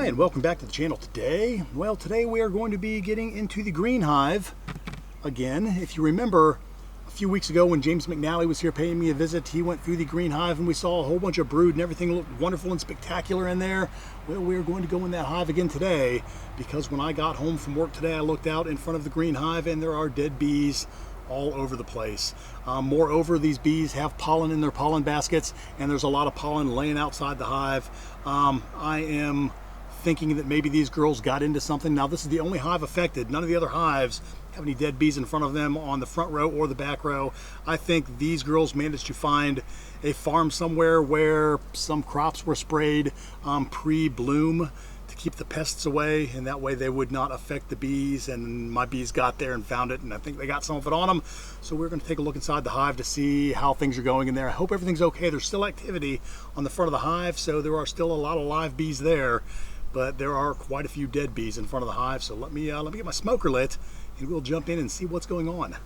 and welcome back to the channel today. Well, today we are going to be getting into the green hive again. If you remember a few weeks ago when James McNally was here paying me a visit, he went through the green hive and we saw a whole bunch of brood and everything looked wonderful and spectacular in there. Well, we're going to go in that hive again today because when I got home from work today, I looked out in front of the green hive and there are dead bees all over the place. Moreover, these bees have pollen in their pollen baskets and there's a lot of pollen laying outside the hive. I am thinking that maybe these girls got into something. Now, this is the only hive affected. None of the other hives have any dead bees in front of them on the front row or the back row. I think these girls managed to find a farm somewhere where some crops were sprayed pre-bloom to keep the pests away, and that way they would not affect the bees. And my bees got there and found it, and I think they got some of it on them. So we're going to take a look inside the hive to see how things are going in there. I hope everything's okay. There's still activity on the front of the hive, so there are still a lot of live bees there, but there are quite a few dead bees in front of the hive. So let me get my smoker lit and we'll jump in and see what's going on.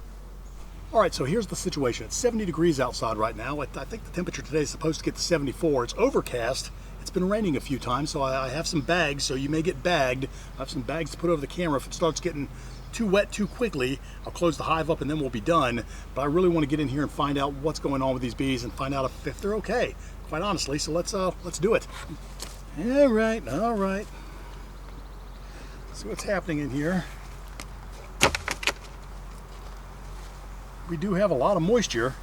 All right, so here's the situation. It's 70 degrees outside right now. I think the temperature today is supposed to get to 74. It's overcast. It's been raining a few times, so I have some bags, so you may get bagged. I have some bags to put over the camera. If it starts getting too wet too quickly, I'll close the hive up and then we'll be done. But I really want to get in here and find out what's going on with these bees and find out if they're okay, quite honestly. So let's do it. All right. See what's happening in here. We do have a lot of moisture.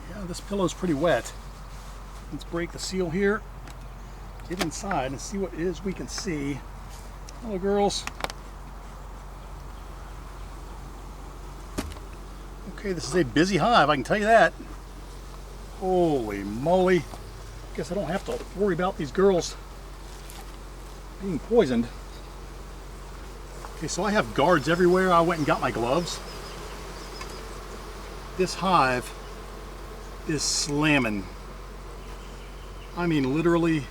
Yeah, this pillow's pretty wet. Let's break the seal here, get inside and see what it is we can see. Hello, girls. Okay, this is a busy hive, I can tell you that. Holy moly. Guess I don't have to worry about these girls being poisoned. Okay, so I have guards everywhere. I went and got my gloves. This hive is slamming. I mean, literally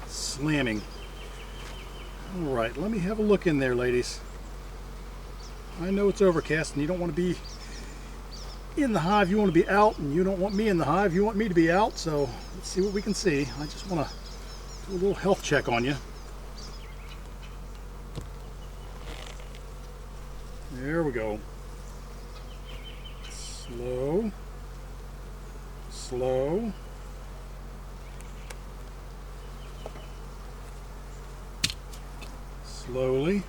slamming. All right, let me have a look in there, ladies. I know it's overcast and you don't want to be in the hive. You want to be out, and you don't want me in the hive. You want me to be out. So let's see what we can see. I just want to do a little health check on you. There we go. Slow. Slow. Slowly.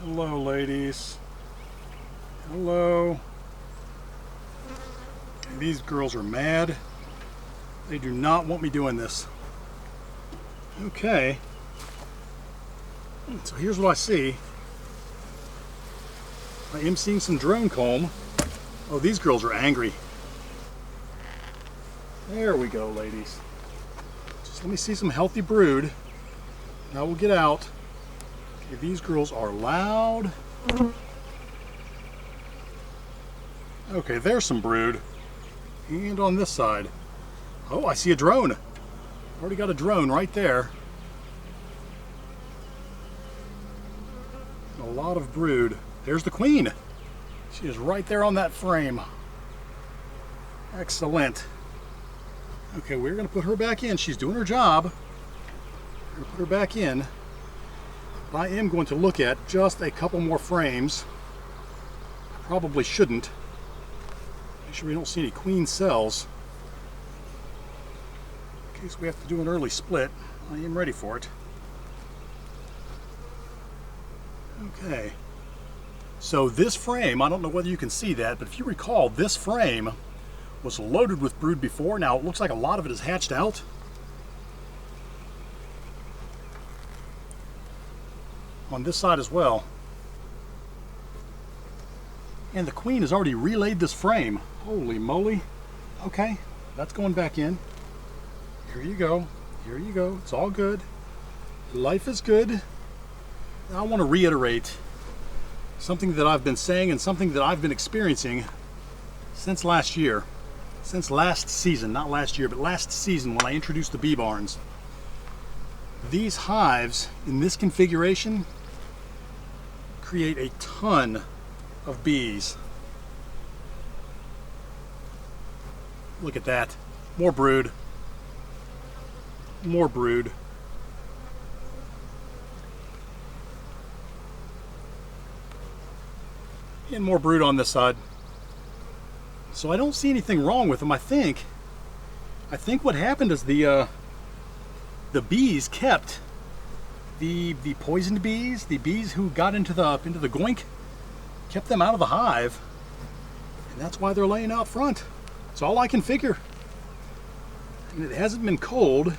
Hello, ladies. Hello. These girls are mad. They do not want me doing this. Okay. So here's what I see. I am seeing some drone comb. Oh, these girls are angry. There we go, ladies. Just let me see some healthy brood. Now we'll get out. Okay, these girls are loud. Okay, there's some brood. And on this side. Oh, I see a drone. Already got a drone right there. A lot of brood. There's the queen. She is right there on that frame. Excellent. Okay, we're going to put her back in. She's doing her job. We're going to put her back in. But I am going to look at just a couple more frames. Probably shouldn't. Make sure we don't see any queen cells. In case we have to do an early split. I am ready for it. Okay. So this frame, I don't know whether you can see that, but if you recall, this frame was loaded with brood before. Now it looks like a lot of it is hatched out. On this side as well. And the queen has already relayed this frame. Holy moly. Okay, that's going back in. Here you go. Here you go. It's all good. Life is good. I want to reiterate something that I've been saying and something that I've been experiencing since last year. Since last season, not last year, but last season when I introduced the bee barns. These hives in this configuration create a ton of bees. Look at that. More brood. More brood. And more brood on this side. So I don't see anything wrong with them. I think what happened is the bees kept the poisoned bees, the bees who got into the goink, kept them out of the hive, and that's why they're laying out front. That's all I can figure. And it hasn't been cold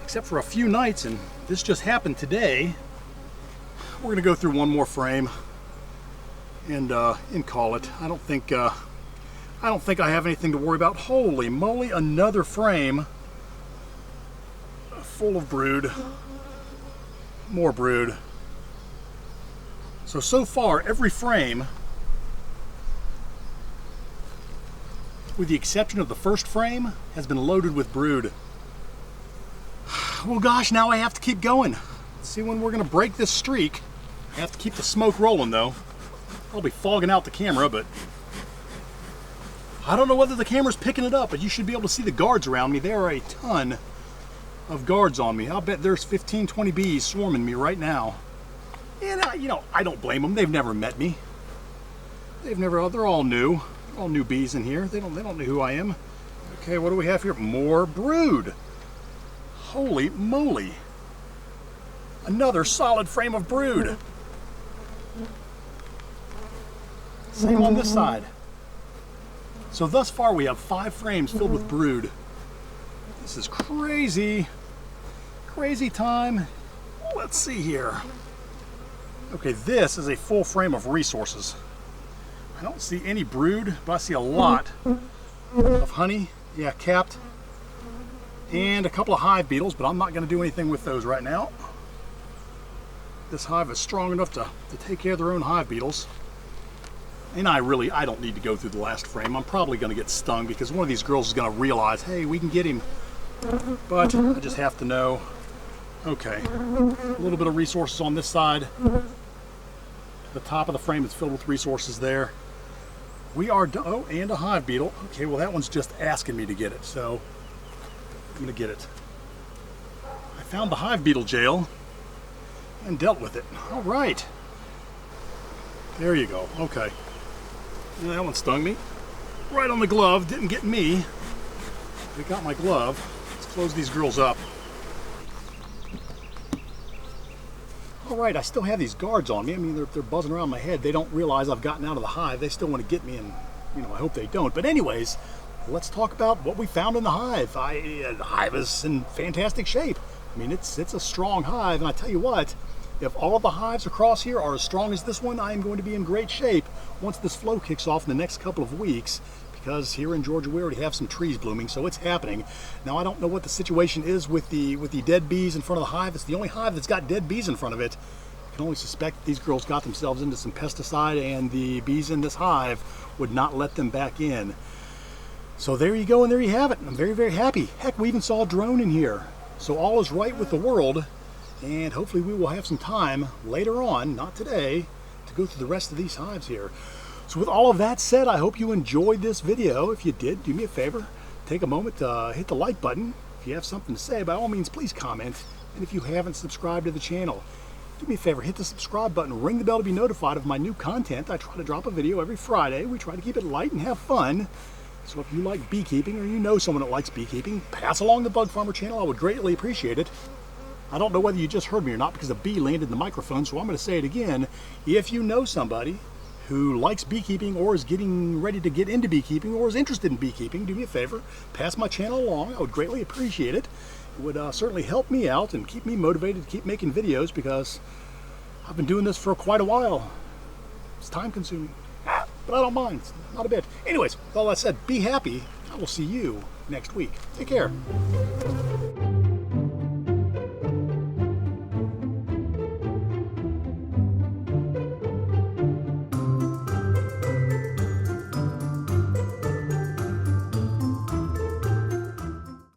except for a few nights, and this just happened today. We're gonna go through one more frame and call it. I don't think I have anything to worry about. Holy moly, another frame full of brood. More brood. So far, every frame, with the exception of the first frame, has been loaded with brood. Well, gosh, now I have to keep going. Let's see when we're gonna break this streak. I have to keep the smoke rolling, though. I'll be fogging out the camera, but I don't know whether the camera's picking it up, but you should be able to see the guards around me. There are a ton of guards on me. I'll bet there's 15, 20 bees swarming me right now. And I don't blame them. They've never met me. They're all new. They're all new bees in here. They don't know who I am. Okay, what do we have here? More brood. Holy moly. Another solid frame of brood. Same on this side. So thus far we have 5 frames filled with brood. This is crazy. Crazy time. Let's see here. Okay, this is a full frame of resources. I don't see any brood, but I see a lot of honey. Yeah, capped. And a couple of hive beetles, but I'm not going to do anything with those right now. This hive is strong enough to take care of their own hive beetles. And I don't need to go through the last frame. I'm probably going to get stung because one of these girls is going to realize, hey, we can get him. But I just have to know. Okay, a little bit of resources on this side. The top of the frame is filled with resources there. We are done. Oh, and a hive beetle. Okay, well that one's just asking me to get it, so I'm going to get it. I found the hive beetle jail and dealt with it. All right. There you go. Okay. And that one stung me. Right on the glove. Didn't get me. They got my glove. Let's close these girls up. All right, I still have these guards on me. I mean, they're buzzing around my head. They don't realize I've gotten out of the hive. They still want to get me, and I hope they don't. But anyways, let's talk about what we found in the hive. The hive is in fantastic shape. I mean, it's a strong hive, and I tell you what, if all of the hives across here are as strong as this one, I am going to be in great shape once this flow kicks off in the next couple of weeks, because here in Georgia we already have some trees blooming, so it's happening. Now, I don't know what the situation is with the dead bees in front of the hive. It's the only hive that's got dead bees in front of it. I can only suspect these girls got themselves into some pesticide, and the bees in this hive would not let them back in. So there you go, and there you have it. I'm very, very happy. Heck, we even saw a drone in here. So all is right with the world, and hopefully we will have some time later on, not today, to go through the rest of these hives here. So with all of that said, I hope you enjoyed this video. If you did, do me a favor, take a moment to hit the like button. If you have something to say, by all means, please comment. And if you haven't subscribed to the channel, do me a favor, hit the subscribe button, ring the bell to be notified of my new content. I try to drop a video every Friday. We try to keep it light and have fun. So if you like beekeeping, or you know someone that likes beekeeping, pass along the Bug Farmer channel. I would greatly appreciate it. I don't know whether you just heard me or not because a bee landed in the microphone, so I'm going to say it again. If you know somebody who likes beekeeping, or is getting ready to get into beekeeping, or is interested in beekeeping, do me a favor, pass my channel along. I would greatly appreciate it. It would certainly help me out and keep me motivated to keep making videos, because I've been doing this for quite a while. It's time consuming, but I don't mind, not a bit. Anyways, with all that said, be happy. I will see you next week. Take care.